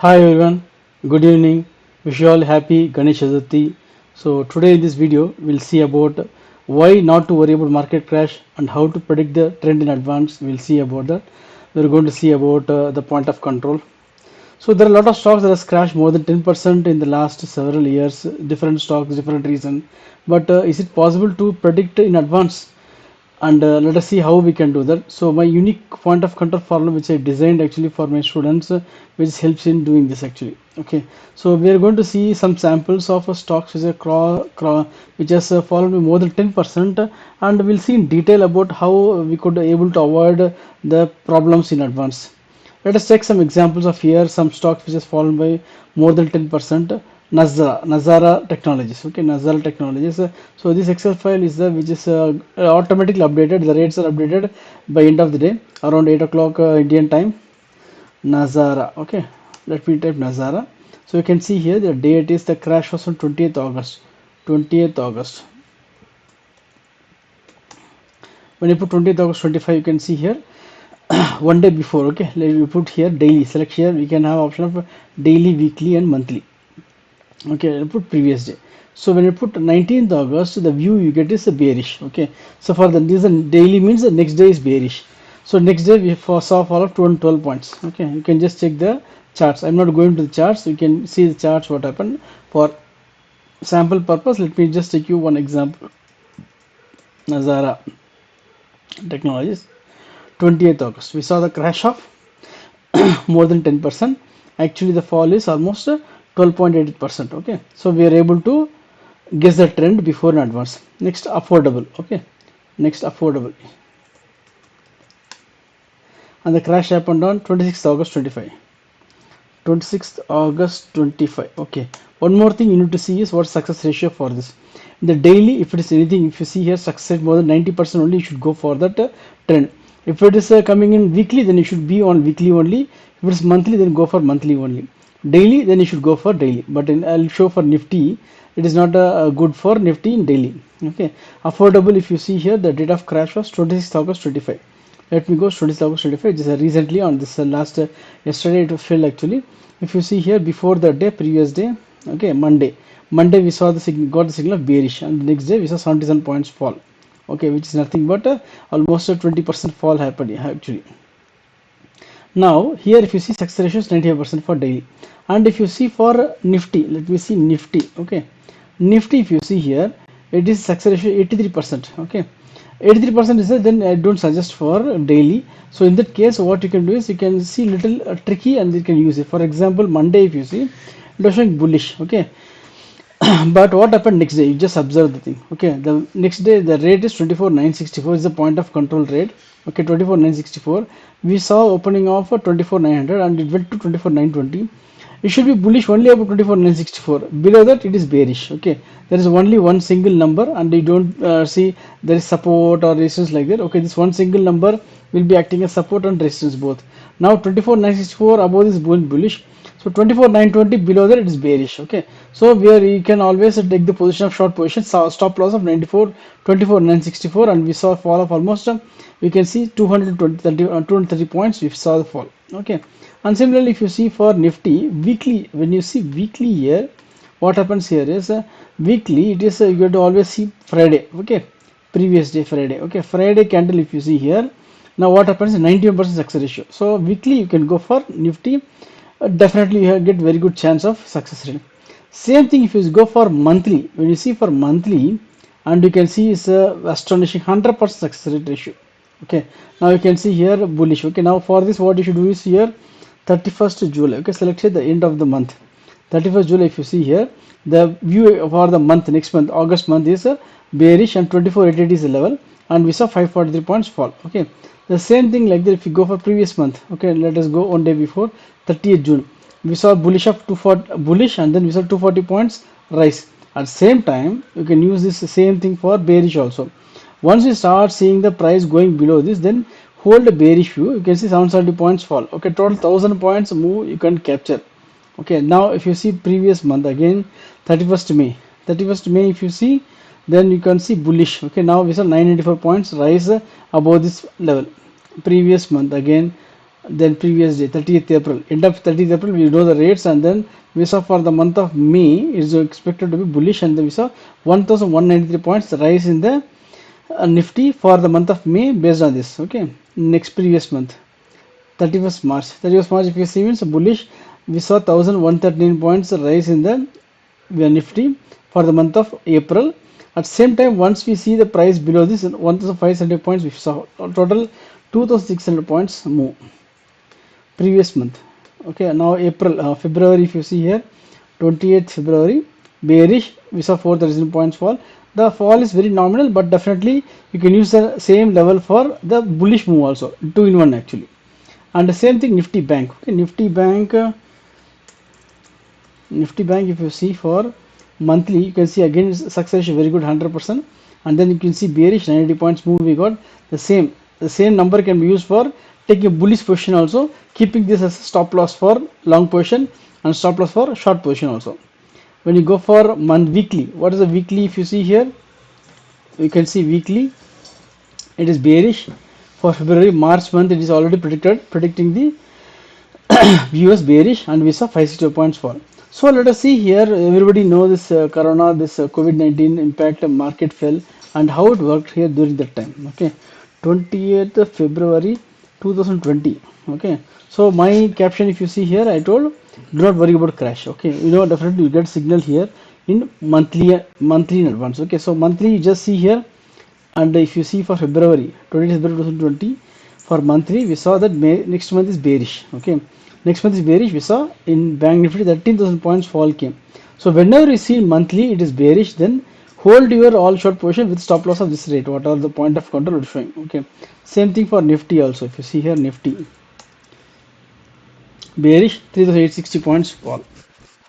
Hi everyone, good evening. Wish you all happy Ganesh Chaturthi. So today in this video we'll see about why not to worry about market crash and how to predict the trend in advance. We'll see about that. We're going to see about the point of control. So there are a lot of stocks that has crashed more than 10% in the last several years. Different stocks, different reason. But is it possible to predict in advance? And let us see how we can do that. So my unique point of control formula which I designed actually for my students, which helps in doing this actually. Okay, so we are going to see some samples of stocks which are which has fallen by more than 10%, and we'll see in detail about how we could able to avoid the problems in advance. Let us take some examples of here some stocks which has fallen by more than 10%. Nazara Technologies. Okay, Nazara Technologies. So this Excel file is the which is automatically updated. The rates are updated by end of the day around 8 o'clock Indian time. Nazara. Okay, let me type Nazara. So you can see here the date is the crash was on 20th August. 20th August. When you put 20th August 25, you can see here one day before. Okay, let me put here daily. Select here. We can have option of daily, weekly, and monthly. Okay, I'll put previous day. So when you put 19th August, the view you get is a bearish. Okay, so for the reason daily means the next day is bearish. So next day we saw fall of 212 points. Okay, you can just check the charts. I'm not going to the charts. You can see the charts what happened. For sample purpose, let me just take you one example. Nazara Technologies, 20th August. We saw the crash of more than 10%. Actually, the fall is almost 12.8%. Okay, so we are able to guess the trend before in advance. Next, affordable. Okay, next, affordable, and the crash happened on 26th August 25. 26th August 25. Okay, one more thing you need to see is what success ratio for this. In the daily, if it is anything, if you see here success more than 90% only, you should go for that trend. If it is coming in weekly, then you should be on weekly only. If it is monthly, then go for monthly only. Daily, then you should go for daily. But I'll show for Nifty, it is not good for Nifty in daily. Okay, affordable. If you see here, the date of crash was 26th August 25. Let me go 26th August 25. Just recently on this last yesterday it fell actually. If you see here before the day, previous day, okay, Monday we saw the signal, got the signal of bearish, and the next day we saw 77 points fall. Okay, which is nothing but almost a 20% fall happened actually. Now here if you see success ratio is 95% for daily, and if you see for Nifty, let me see Nifty. Okay, Nifty if you see here, it is success ratio 83%. Okay, 83% is there, then I don't suggest for daily. So in that case, what you can do is you can see little tricky and you can use it. For example, Monday if you see, it was showing bullish. Okay, but what happened next day? You just observe the thing. Okay, the next day the rate is 24,964 is the point of control rate. Okay, 24,964. We saw opening of 24,900 and it went to 24,920. It should be bullish only about 24,964. Below that it is bearish. Okay, there is only one single number and you don't see there is support or resistance like that. Okay, this one single number will be acting as support and resistance both. Now 24,964 above is bullish. So 24,920 below that it is bearish. Okay, so where you can always take the position of short position, stop loss of 24,964, and we saw a fall of almost we can see 230 points. We saw the fall. Okay, and similarly if you see for Nifty weekly, when you see weekly here, what happens here is weekly it is you have to always see Friday. Okay, previous day Friday. Okay, Friday candle if you see here. Now what happens is 91% success ratio. So weekly you can go for Nifty. Definitely you get very good chance of success rate. Same thing if you go for monthly. When you see for monthly, and you can see it's a astonishing 100% success rate ratio. Okay, now you can see here bullish. Okay, now for this what you should do is here 31st July. Okay, select here the end of the month. 31st July if you see here, the view for the month next month August month is bearish and 2488 is the level, and we saw 543 points fall. Okay, the same thing like that if you go for previous month. Okay, let us go one day before 30th June. We saw bullish of 240 bullish, and then we saw 240 points rise. At same time, you can use this same thing for bearish also. Once you start seeing the price going below this, then hold a bearish view. You can see 770 points fall. Okay, total 1000 points move you can capture. Okay, now if you see previous month again 31st May. 31st May if you see, then you can see bullish. Okay, now we saw 994 points rise above this level. Previous month again then previous day 30th April, end of 30th April we know the rates, and then we saw for the month of May is expected to be bullish, and then we saw 1193 points rise in the Nifty for the month of May based on this. Okay, next previous month 31st March. 31st March if you see means bullish, we saw 1113 points rise in the Nifty for the month of April. At same time, once we see the price below this 1500 points, we saw total 2600 points move previous month. Okay, now April, February if you see here 28th February bearish, we saw 413 points fall. The fall is very nominal, but definitely you can use the same level for the bullish move also, 2 in 1 actually. And the same thing Nifty Bank. Okay, Nifty Bank, if you see for monthly, you can see again success ratio very good 100%, and then you can see bearish 90 points move. We got the same number can be used for taking a bullish position also, keeping this as a stop loss for long position and stop loss for short position also. When you go for weekly, what is the weekly? If you see here, you can see weekly it is bearish for February. March month it is already predicting the US bearish, and we saw 562 points fall. So let us see here. Everybody know this corona, this COVID-19 impact, market fell, and how it worked here during that time. Okay, 28th February 2020. Okay, so my caption, if you see here, I told do not worry about crash. Okay, you know definitely you get signal here in monthly in advance. Okay, so monthly you just see here, and if you see for February 20th February 2020, for monthly we saw that next month is bearish. Okay, next month is bearish, we saw in Bank Nifty 13,000 points fall came. So whenever you see monthly it is bearish, then hold your all short position with stop loss of this rate, whatever the point of control is showing. Okay, same thing for Nifty also. If you see here, Nifty bearish, 3,860 points fall.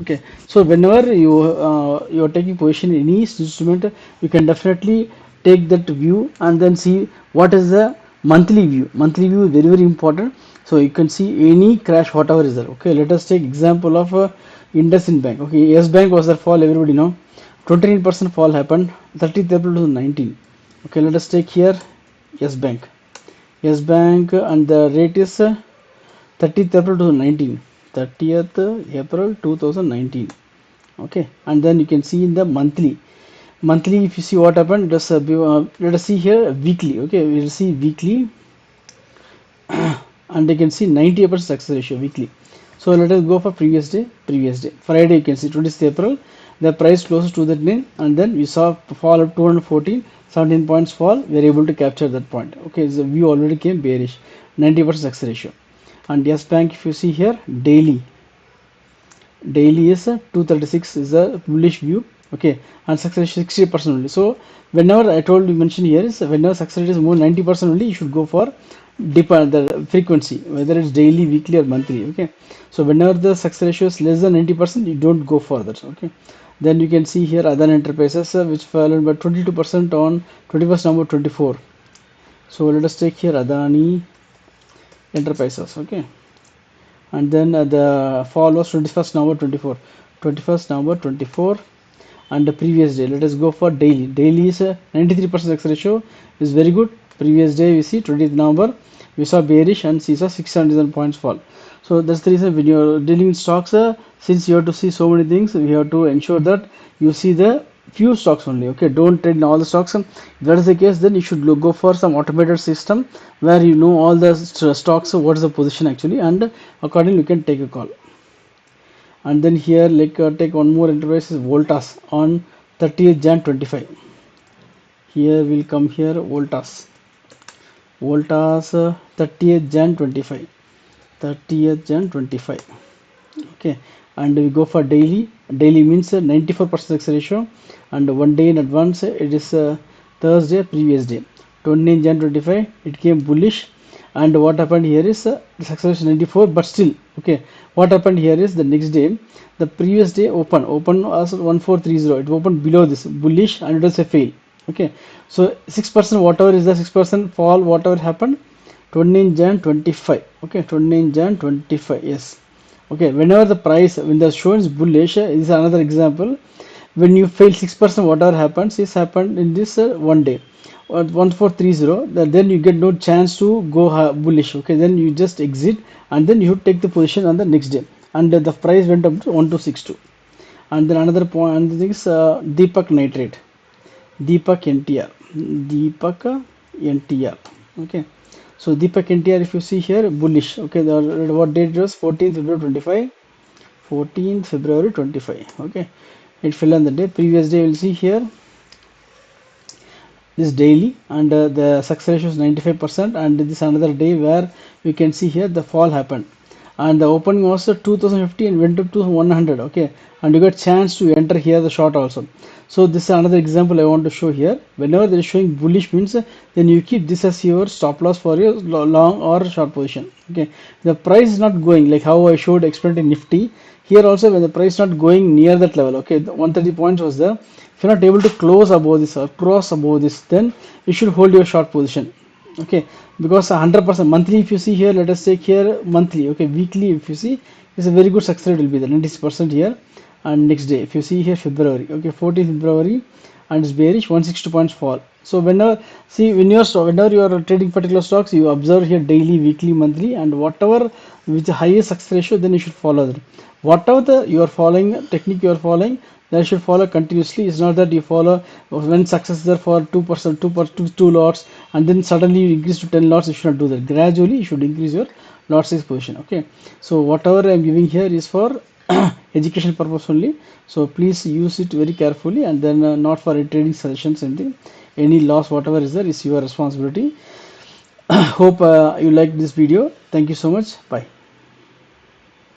Okay, so whenever you are taking position in any instrument, you can definitely take that view and then see what is the monthly view. Monthly view is very important, so you can see any crash whatever is there. Okay, let us take example of IndusInd Bank. Okay, Yes Bank was the fall, everybody know 29% fall happened 30th April 2019. Okay, let us take here Yes Bank. Yes Bank, and the rate is 30th April 2019. 30th April 2019. Okay, and then you can see in the monthly, if you see what happened, let us see here weekly. Okay, we will see weekly and you can see 90% success ratio weekly. So let us go for previous day. Friday, you can see 20th April, the price closes to that name, and then we saw fall of 214, 17 points fall. We are able to capture that point. Okay, the view already came bearish, 90% success ratio. And Yes Bank, if you see here daily is 236 is a bullish view. Okay, and success rate 60% only. So whenever I told you mention here is whenever success rate is more 90% only, you should go for the frequency, whether it's daily, weekly or monthly. Okay, so whenever the success ratio is less than 90%, you don't go for that. Okay, then you can see here other enterprises which fell by 22% on 21st November 24. So let us take here Adani Enterprises. Okay, and then the fall was 21st November 24. 21st November 24, and the previous day. Let us go for daily. Daily is 93% success ratio is very good. Previous day we see 20th November, we saw bearish and see 677 points fall. So that's the reason when you're dealing in stocks, since you have to see so many things, we have to ensure that you see the few stocks only. Okay, don't trade in all the stocks. If that is the case, then you should go for some automated system where you know all the stocks, what is the position actually, and accordingly you can take a call. And then here like take one more enterprise is Voltas on 30th Jan 25. Here we'll come here Voltas 30th Jan 25. 30th Jan 25. Okay, and we go for daily. Daily means 94% success ratio, and 1 day in advance it is Thursday previous day 29 Jan 25. It came bullish, and what happened here is the success is 94, but still okay. What happened here is the next day, the previous day open as 1430. It opened below this bullish, and it was a fail. Okay, so 6%, whatever is the 6% fall, whatever happened 29 Jan 25. Okay, 29 Jan 25. Yes. Okay, whenever the price, when the show is bullish, is another example. When you fail 6%, whatever happens is happened in this 1 day. 1430, then you get no chance to go bullish. Okay, then you just exit and then you take the position on the next day, and the price went up to 1262. And then another point, and this is Deepak Nitrate, Deepak NTR, Deepak NTR. Okay, so Deepak NTR, if you see here, bullish. Okay, what date it was? 14th February 25. 14th February 25. Okay, it fell on the day. Previous day, we'll see here this daily, and the success ratio is 95%, and this another day where we can see here the fall happened, and the opening was 2050 and went up to 100. Okay, and you got chance to enter here the short also. So this is another example I want to show here. Whenever they are showing bullish means, then you keep this as your stop loss for your long or short position. Okay, the price is not going like how I showed explained in Nifty. Here also, when the price not going near that level, okay, the 130 points was there. If you're not able to close above this or cross above this, then you should hold your short position. Okay, because 100% monthly, if you see here, let us take here monthly. Okay, weekly, if you see, it's a very good success rate will be there, 90% here. And next day, if you see here February, okay, 14th February, and it's bearish, 160 points fall. So whenever, see, whenever you are trading particular stocks, you observe here daily, weekly, monthly, and whatever with the highest success ratio, then you should follow that. Whatever the you are following technique, you are following, that you should follow continuously. It's not that you follow when success is there for 2%, two lots, and then suddenly you increase to 10 lots. You should not do that. Gradually, you should increase your lot size position. Okay, so whatever I'm giving here is for education purpose only, so please use it very carefully, and then not for trading sessions. Anything, any loss, whatever is there, is your responsibility. Hope you like this video. Thank you so much. Bye.